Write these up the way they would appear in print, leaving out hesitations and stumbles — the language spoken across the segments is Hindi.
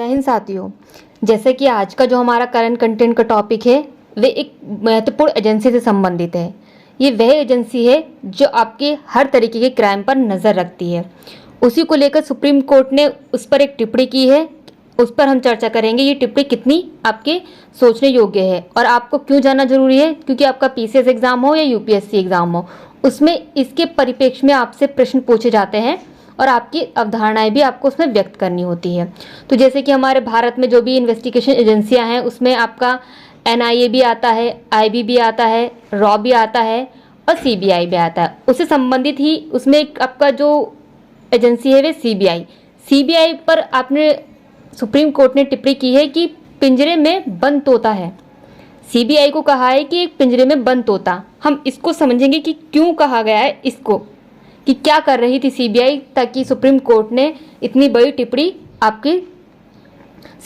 जय हिंद साथियों। जैसे कि आज का जो हमारा करंट कंटेंट का टॉपिक है वे एक महत्वपूर्ण एजेंसी से संबंधित है। ये वह एजेंसी है जो आपके हर तरीके के क्राइम पर नज़र रखती है। उसी को लेकर सुप्रीम कोर्ट ने उस पर एक टिप्पणी की है, उस पर हम चर्चा करेंगे। ये टिप्पणी कितनी आपके सोचने योग्य है और आपको क्यों जानना जरूरी है, क्योंकि आपका पीसीएस एग्जाम हो या यूपीएससी एग्जाम हो, उसमें इसके परिप्रेक्ष्य में आपसे प्रश्न पूछे जाते हैं और आपकी अवधारणाएं भी आपको उसमें व्यक्त करनी होती है। तो जैसे कि हमारे भारत में जो भी इन्वेस्टिगेशन एजेंसियां हैं उसमें आपका एनआईए भी आता है, आईबी भी आता है, रॉ भी आता है और सीबीआई भी आता है। उससे संबंधित ही उसमें एक आपका जो एजेंसी है वे सीबीआई पर आपने सुप्रीम कोर्ट ने टिप्पणी की है कि पिंजरे में बंद तोता है। सीबीआई को कहा है कि एक पिंजरे में बंद तोता। हम इसको समझेंगे कि क्यों कहा गया है इसको, कि क्या कर रही थी सीबीआई ताकि सुप्रीम कोर्ट ने इतनी बड़ी टिप्पणी आपकी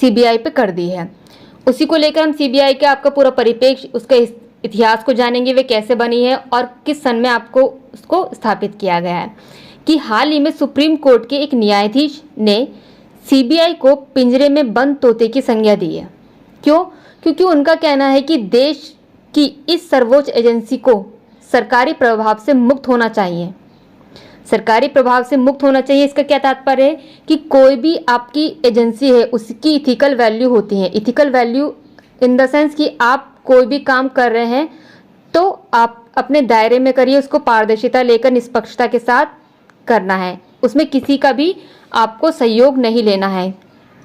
सीबीआई पे कर दी है। उसी को लेकर हम सीबीआई का आपका पूरा परिप्रेक्ष्य, उसका इतिहास को जानेंगे, वे कैसे बनी है और किस सन में आपको उसको स्थापित किया गया है। कि हाल ही में सुप्रीम कोर्ट के एक न्यायाधीश ने सीबीआई को पिंजरे में बंद तोते की संज्ञा दी है। क्यों? क्योंकि उनका कहना है कि देश की इस सर्वोच्च एजेंसी को सरकारी प्रभाव से मुक्त होना चाहिए। सरकारी प्रभाव से मुक्त होना चाहिए, इसका क्या तात्पर्य है कि कोई भी आपकी एजेंसी है उसकी इथिकल वैल्यू होती है। Ethical value in the sense कि आप कोई भी काम कर रहे हैं तो आप अपने दायरे में करिए, उसको पारदर्शिता लेकर निष्पक्षता के साथ करना है, उसमें किसी का भी आपको सहयोग नहीं लेना है।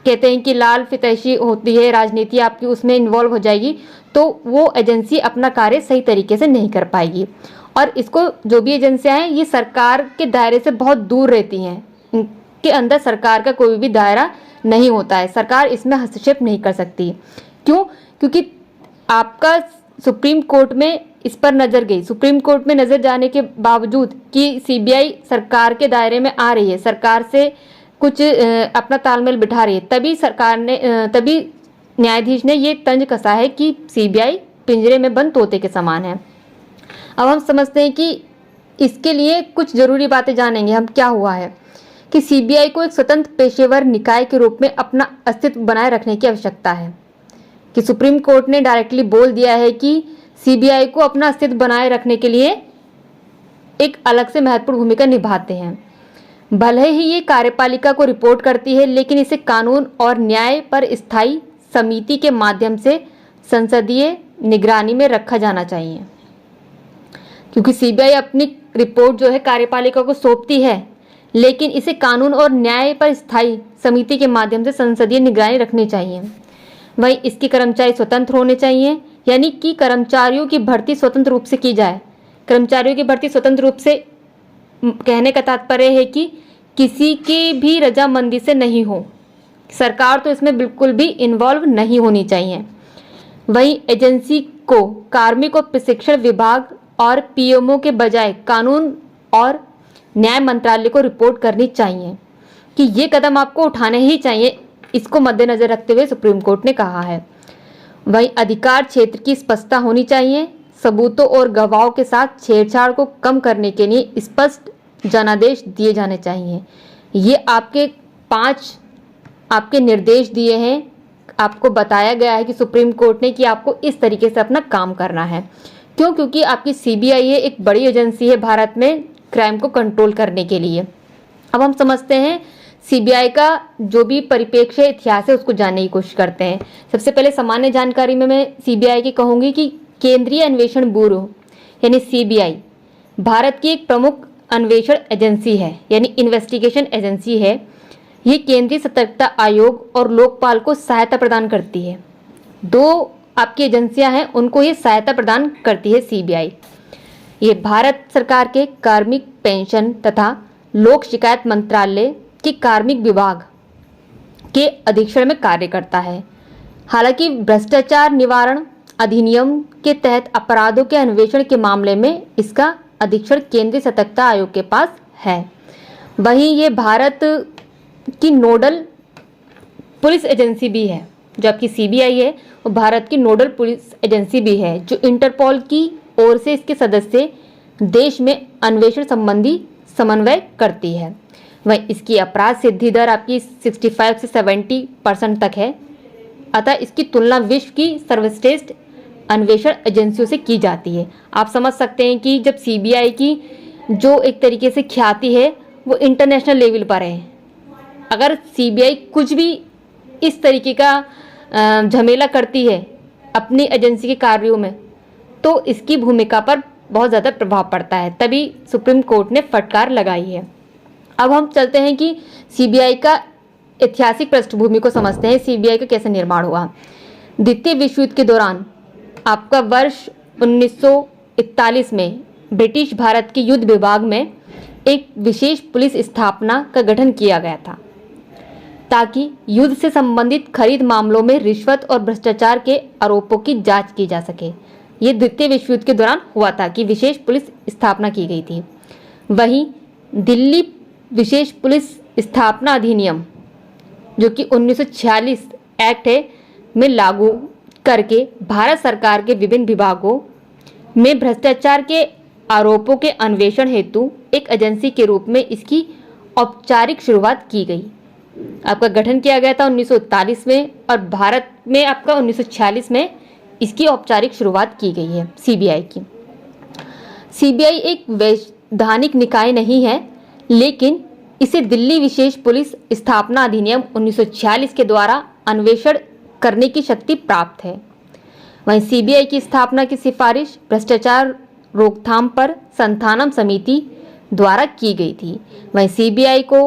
कहते हैं कि लाल फितैशी होती है राजनीति, आपकी उसमें इन्वॉल्व हो जाएगी तो वो एजेंसी अपना कार्य सही तरीके से नहीं कर पाएगी। और इसको जो भी एजेंसियां हैं ये सरकार के दायरे से बहुत दूर रहती हैं, इनके अंदर सरकार का कोई भी दायरा नहीं होता है, सरकार इसमें हस्तक्षेप नहीं कर सकती। क्यों? क्योंकि आपका सुप्रीम कोर्ट में इस पर नज़र गई। सुप्रीम कोर्ट में नज़र जाने के बावजूद कि सीबीआई सरकार के दायरे में आ रही है, सरकार से कुछ अपना तालमेल बिठा रही है, तभी न्यायाधीश ने ये तंज कसा है कि सीबीआई पिंजरे में बंद तोते के समान है। अब हम समझते हैं कि इसके लिए कुछ ज़रूरी बातें जानेंगे हम। क्या हुआ है कि सीबीआई को एक स्वतंत्र पेशेवर निकाय के रूप में अपना अस्तित्व बनाए रखने की आवश्यकता है। कि सुप्रीम कोर्ट ने डायरेक्टली बोल दिया है कि सीबीआई को अपना अस्तित्व बनाए रखने के लिए एक अलग से महत्वपूर्ण भूमिका निभाते हैं। भले ही ये कार्यपालिका को रिपोर्ट करती है, लेकिन इसे कानून और न्याय पर स्थायी समिति के माध्यम से संसदीय निगरानी में रखा जाना चाहिए। क्योंकि सीबीआई अपनी रिपोर्ट जो है कार्यपालिका को सौंपती है, लेकिन इसे कानून और न्याय पर स्थायी समिति के माध्यम से संसदीय निगरानी रखनी चाहिए। वहीं इसके कर्मचारी स्वतंत्र होने चाहिए, यानी कि कर्मचारियों की भर्ती स्वतंत्र रूप से की जाए। कर्मचारियों की भर्ती स्वतंत्र रूप से कहने का तात्पर्य है कि किसी की भी रजामंदी से नहीं हो, सरकार तो इसमें बिल्कुल भी इन्वॉल्व नहीं होनी चाहिए। वहीं एजेंसी को कार्मिक और प्रशिक्षण विभाग और पीएमओ के बजाय कानून और न्याय मंत्रालय को रिपोर्ट करनी चाहिए कि ये कदम आपको उठाने ही चाहिए, इसको मद्देनजर रखते हुए सुप्रीम कोर्ट ने कहा है। वहीं अधिकार क्षेत्र की स्पष्टता होनी चाहिए। सबूतों और गवाहों के साथ छेड़छाड़ को कम करने के लिए स्पष्ट जनादेश दिए जाने चाहिए। ये आपके 5 आपके निर्देश दिए हैं, आपको बताया गया है कि सुप्रीम कोर्ट ने कि आपको इस तरीके से अपना काम करना है। क्यों? क्योंकि आपकी सीबीआई है, एक बड़ी एजेंसी है भारत में क्राइम को कंट्रोल करने के लिए। अब हम समझते हैं सीबीआई का जो भी परिप्रेक्ष्य इतिहास है उसको जानने की कोशिश करते हैं। सबसे पहले सामान्य जानकारी में मैं सीबीआई की कहूँगी कि केंद्रीय अन्वेषण ब्यूरो यानी सीबीआई भारत की एक प्रमुख अन्वेषण एजेंसी है, यानी इन्वेस्टिगेशन एजेंसी है। ये केंद्रीय सतर्कता आयोग और लोकपाल को सहायता प्रदान करती है। 2 आपकी एजेंसियां हैं, उनको ये सहायता प्रदान करती है सीबीआई। ये भारत सरकार के कार्मिक पेंशन तथा लोक शिकायत मंत्रालय के कार्मिक विभाग के अधीक्षण में कार्य करता है। हालांकि भ्रष्टाचार निवारण अधिनियम के तहत अपराधों के अन्वेषण के मामले में इसका अधीक्षण केंद्रीय सतर्कता आयोग के पास है। वहीं ये भारत की नोडल पुलिस एजेंसी भी है। जो आपकी सीबीआई है वो भारत की नोडल पुलिस एजेंसी भी है, जो इंटरपोल की ओर से इसके सदस्य देश में अन्वेषण संबंधी समन्वय करती है। वहीं इसकी अपराध सिद्धि दर आपकी 65 से 70% तक है। अतः इसकी तुलना विश्व की सर्वश्रेष्ठ अन्वेषण एजेंसियों से की जाती है। आप समझ सकते हैं कि जब सीबीआई की जो एक तरीके से ख्याति है वो इंटरनेशनल लेवल पर है। अगर सीबीआई कुछ भी इस तरीके का झमेला करती है अपनी एजेंसी के कार्यों में, तो इसकी भूमिका पर बहुत ज़्यादा प्रभाव पड़ता है। तभी सुप्रीम कोर्ट ने फटकार लगाई है। अब हम चलते हैं कि सीबीआई का ऐतिहासिक पृष्ठभूमि को समझते हैं। सीबीआई का कैसे निर्माण हुआ। द्वितीय विश्व युद्ध के दौरान आपका वर्ष 1941 में ब्रिटिश भारत के युद्ध विभाग में एक विशेष पुलिस स्थापना का गठन किया गया था, ताकि युद्ध से संबंधित खरीद मामलों में रिश्वत और भ्रष्टाचार के आरोपों की जांच की जा सके। ये द्वितीय विश्व युद्ध के दौरान हुआ था कि विशेष पुलिस स्थापना की गई थी। वहीं दिल्ली विशेष पुलिस स्थापना अधिनियम, जो कि 1946 एक्ट है, में लागू करके भारत सरकार के विभिन्न विभागों में भ्रष्टाचार के आरोपों के अन्वेषण हेतु एक एजेंसी के रूप में इसकी औपचारिक शुरुआत की गई। आपका गठन किया गया था 1941 में और भारत में आपका 1946 में इसकी औपचारिक शुरुआत की गई है सीबीआई की। सीबीआई एक वैधानिक निकाय नहीं है, लेकिन इसे दिल्ली विशेष पुलिस स्थापना अधिनियम 1946 के द्वारा अन्वेषण करने की शक्ति प्राप्त है। वहीं सीबीआई की स्थापना की सिफारिश भ्रष्टाचार रोकथाम पर संथानम समिति द्वारा की गई थी। वहीं सीबीआई को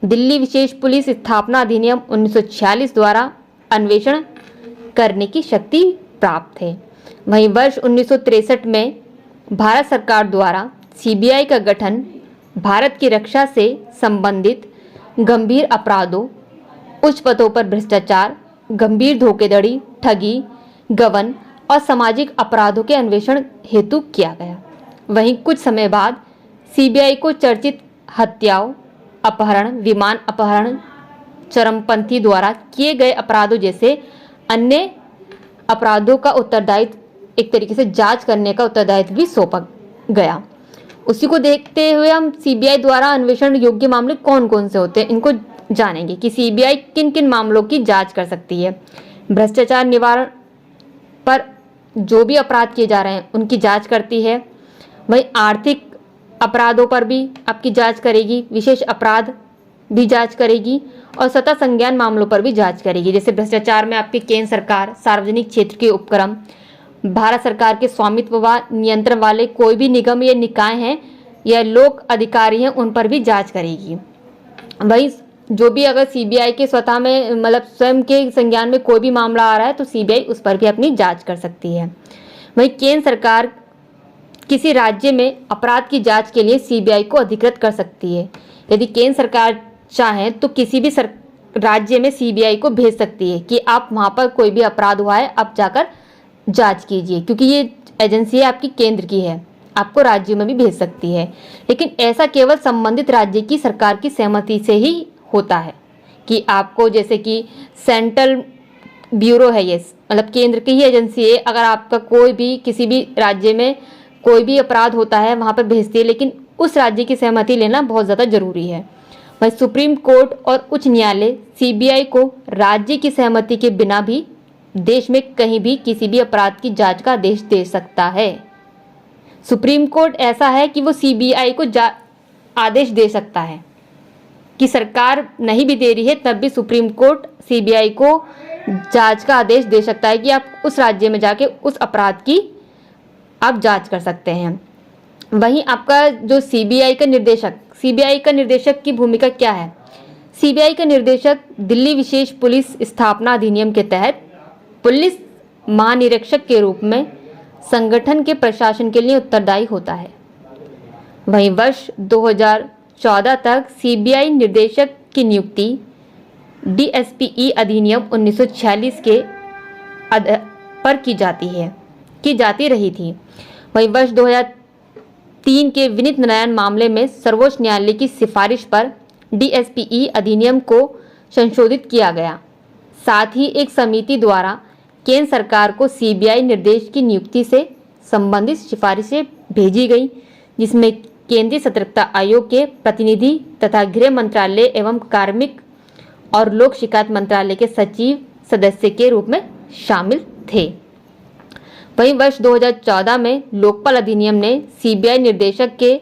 दिल्ली विशेष पुलिस स्थापना अधिनियम 1946 द्वारा अन्वेषण करने की शक्ति प्राप्त है। वहीं वर्ष 1963 में भारत सरकार द्वारा सीबीआई का गठन भारत की रक्षा से संबंधित गंभीर अपराधों, उच्च पदों पर भ्रष्टाचार, गंभीर धोखाधड़ी, ठगी, गबन और सामाजिक अपराधों के अन्वेषण हेतु किया गया। वहीं कुछ समय बाद सीबीआई को चर्चित हत्याओं, अपहरण, विमान अपहरण, चरमपंथी द्वारा किए गए अपराधों जैसे अन्य अपराधों का उत्तरदायित्व, एक तरीके से जांच करने का उत्तरदायित्व भी सौंपा गया। उसी को देखते हुए हम सीबीआई द्वारा अन्वेषण योग्य मामले कौन कौन से होते हैं इनको जानेंगे कि सीबीआई किन किन मामलों की जांच कर सकती है। भ्रष्टाचार निवारण पर जो भी अपराध किए जा रहे हैं उनकी जांच करती है। वहीं आर्थिक अपराधों पर भी आपकी जांच करेगी, विशेष अपराध भी जांच करेगी और सतत संज्ञान मामलों पर भी जांच करेगी। जैसे भ्रष्टाचार में आपकी केंद्र सरकार, सार्वजनिक क्षेत्र के उपक्रम, भारत सरकार के स्वामित्व व नियंत्रण वाले कोई भी निगम या निकाय हैं या लोक अधिकारी हैं, उन पर भी जांच करेगी। वहीं जो भी अगर सीबीआई के स्वतः में मतलब स्वयं के संज्ञान में कोई भी मामला आ रहा है तो सीबीआई उस पर भी अपनी जांच कर सकती है। वहीं केंद्र सरकार किसी राज्य में अपराध की जांच के लिए सीबीआई को अधिकृत कर सकती है। यदि केंद्र सरकार चाहे तो किसी भी राज्य में सीबीआई को भेज सकती है कि आप वहाँ पर कोई भी अपराध हुआ है, आप जाकर जांच कीजिए, क्योंकि ये एजेंसी आपकी केंद्र की है, आपको राज्यों में भी भेज सकती है। लेकिन ऐसा केवल संबंधित राज्य की सरकार की सहमति से ही होता है कि आपको, जैसे कि सेंट्रल ब्यूरो है, ये मतलब केंद्र की ही एजेंसी है, अगर आपका कोई भी किसी भी राज्य में कोई भी अपराध होता है वहाँ पर भेजती है, लेकिन उस राज्य की सहमति लेना बहुत ज़्यादा जरूरी है। वहीं सुप्रीम कोर्ट और उच्च न्यायालय सीबीआई को राज्य की सहमति के बिना भी देश में कहीं भी किसी भी अपराध की जांच का आदेश दे सकता है। सुप्रीम कोर्ट ऐसा है कि वो सीबीआई को आदेश दे सकता है कि सरकार नहीं भी दे रही है तब भी सुप्रीम कोर्ट सीबीआई को जांच का आदेश दे सकता है कि आप उस राज्य में जाके उस अपराध की आप जांच कर सकते हैं। वहीं आपका जो सीबीआई का निर्देशक की भूमिका क्या है। सीबीआई का निर्देशक दिल्ली विशेष पुलिस स्थापना अधिनियम के तहत पुलिस महानिरीक्षक के रूप में संगठन के प्रशासन के लिए उत्तरदायी होता है। वहीं वर्ष 2014 तक सीबीआई निर्देशक की नियुक्ति डीएसपीई अधिनियम 1946 के पर की जाती रही थी। वहीं वर्ष 2003 के विनीत नारायण मामले में सर्वोच्च न्यायालय की सिफारिश पर डीएसपीई अधिनियम को संशोधित किया गया। साथ ही एक समिति द्वारा केंद्र सरकार को सीबीआई निर्देश की नियुक्ति से संबंधित सिफारिशें भेजी गई, जिसमें केंद्रीय सतर्कता आयोग के प्रतिनिधि तथा गृह मंत्रालय एवं कार्मिक और लोक शिकायत मंत्रालय के सचिव सदस्य के रूप में शामिल थे। वहीं वर्ष 2014 में लोकपाल अधिनियम ने सीबीआई निदेशक के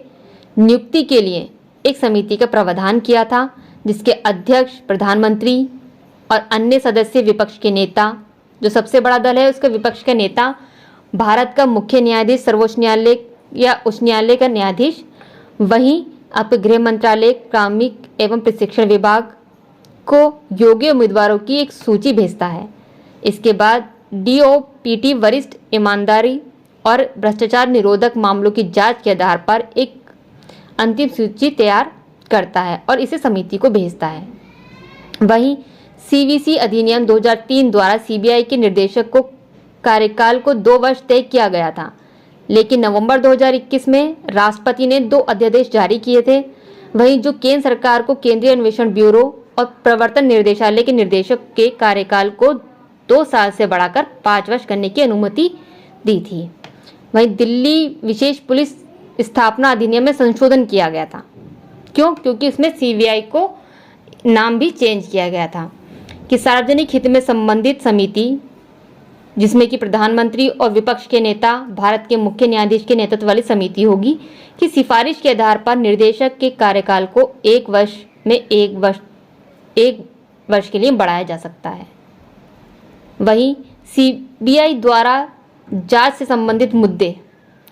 नियुक्ति के लिए एक समिति का प्रावधान किया था, जिसके अध्यक्ष प्रधानमंत्री और अन्य सदस्य विपक्ष के नेता, जो सबसे बड़ा दल है उसका विपक्ष का नेता, भारत का मुख्य न्यायाधीश, सर्वोच्च न्यायालय या उच्च न्यायालय का न्यायाधीश, वहीं आपके गृह मंत्रालय, कार्मिक एवं प्रशिक्षण विभाग को योग्य उम्मीदवारों की एक सूची भेजता है। इसके बाद डीओपीटी वरिष्ठ ईमानदारी और भ्रष्टाचार निरोधक मामलों की जांच के आधार पर एक अंतिम सूची तैयार करता है और इसे समिति को भेजता है। वहीं सीवीसी अधिनियम 2003 द्वारा सीबीआई के निर्देशक को कार्यकाल को 2 वर्ष तय किया गया था, लेकिन नवंबर 2021 में राष्ट्रपति ने 2 अध्यादेश जारी किए थे। वहीं जो केंद्र सरकार को केंद्रीय अन्वेषण ब्यूरो और प्रवर्तन निर्देशालय के निदेशक के कार्यकाल को 2 साल से बढ़ाकर 5 वर्ष करने की अनुमति दी थी। वहीं दिल्ली विशेष पुलिस स्थापना अधिनियम में संशोधन किया गया था। क्यों? क्योंकि उसमें सीबीआई को नाम भी चेंज किया गया था कि सार्वजनिक हित में संबंधित समिति, जिसमें कि प्रधानमंत्री और विपक्ष के नेता, भारत के मुख्य न्यायाधीश के नेतृत्व वाली समिति होगी, कि सिफारिश के आधार पर निर्देशक के कार्यकाल को 1 वर्ष में 1 वर्ष के लिए बढ़ाया जा सकता है। वहीं सीबीआई द्वारा जांच से संबंधित मुद्दे,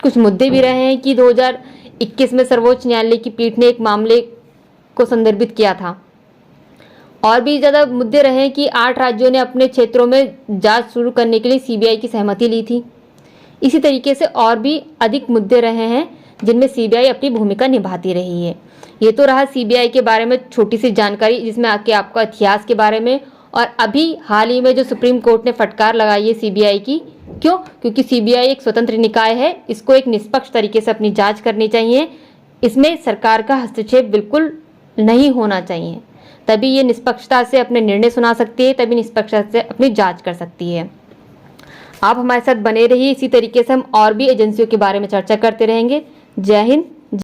कुछ मुद्दे भी रहे हैं कि 2021 में सर्वोच्च न्यायालय की पीठ ने एक मामले को संदर्भित किया था। और भी ज़्यादा मुद्दे रहे कि 8 राज्यों ने अपने क्षेत्रों में जांच शुरू करने के लिए सीबीआई की सहमति ली थी। इसी तरीके से और भी अधिक मुद्दे रहे हैं जिनमें सीबीआई अपनी भूमिका निभाती रही है। ये तो रहा सीबीआई के बारे में छोटी सी जानकारी, जिसमें आके आपका इतिहास के बारे में, और अभी हाल ही में जो सुप्रीम कोर्ट ने फटकार लगाई है सीबीआई की। क्यों? क्योंकि सीबीआई एक स्वतंत्र निकाय है, इसको एक निष्पक्ष तरीके से अपनी जांच करनी चाहिए। इसमें सरकार का हस्तक्षेप बिल्कुल नहीं होना चाहिए, तभी ये निष्पक्षता से अपने निर्णय सुना सकती है, तभी निष्पक्षता से अपनी जांच कर सकती है। आप हमारे साथ बने रहिए, इसी तरीके से हम और भी एजेंसियों के बारे में चर्चा करते रहेंगे। जय हिंद,